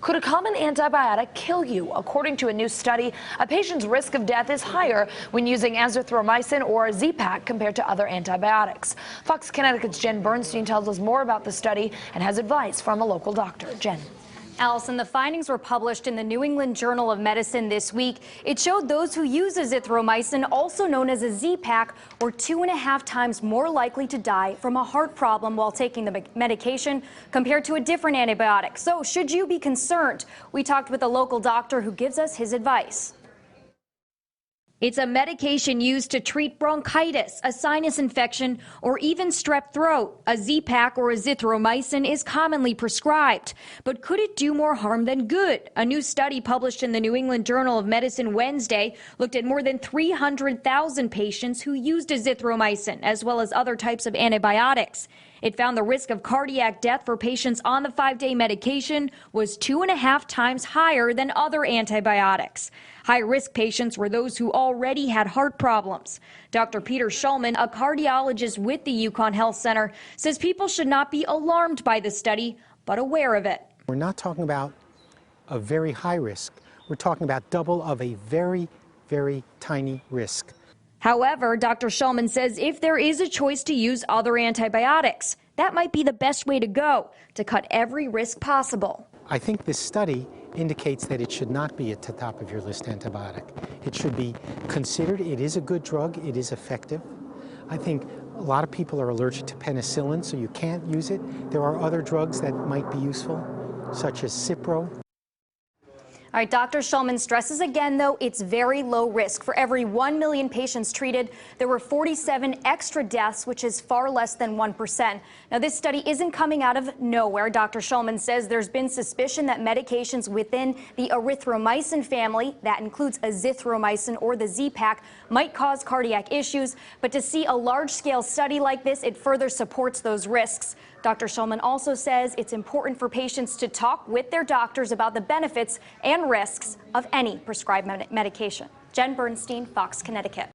Could a common antibiotic kill you? According to a new study, a patient's risk of death is higher when using azithromycin or Z-Pak compared to other antibiotics. Fox Connecticut's Bernstein tells us more about the study and has advice from a local doctor. Jen. Allison, the findings were published in the New England Journal of Medicine this week. It showed those who use azithromycin, also known as a Z-Pak, were 2.5 times more likely to die from a heart problem while taking the medication compared to a different antibiotic. So should you be concerned? We talked with a local doctor who gives us his advice. It's a medication used to treat bronchitis, a sinus infection, or even strep throat. A Z-Pak or azithromycin is commonly prescribed. But could it do more harm than good? A new study published in the New England Journal of Medicine Wednesday looked at more than 300,000 patients who used azithromycin, as well as other types of antibiotics. It found the risk of cardiac death for patients on the 5-day medication was 2.5 times higher than other antibiotics. High-risk patients were those who already had heart problems. Dr. Peter Schulman, a cardiologist with the UConn Health Center, says people should not be alarmed by the study, but aware of it. We're not talking about a very high risk. We're talking about double of a very, very tiny risk. However, Dr. Schulman says if there is a choice to use other antibiotics, that might be the best way to go to cut every risk possible. I think this study indicates that it should not be at the top of your list antibiotic. It should be considered. It is a good drug. It is effective. I think a lot of people are allergic to penicillin, so you can't use it. There are other drugs that might be useful, such as Cipro. All right, Dr. Schulman stresses again, though, it's very low risk. For every 1 million patients treated, there were 47 extra deaths, which is far less than 1%. Now, this study isn't coming out of nowhere. Dr. Schulman says there's been suspicion that medications within the erythromycin family, that includes azithromycin or the Z-Pak, might cause cardiac issues. But to see a large-scale study like this, it further supports those risks. Dr. Schulman also says it's important for patients to talk with their doctors about the benefits and risks of any prescribed medication. Jen Bernstein, Fox, Connecticut.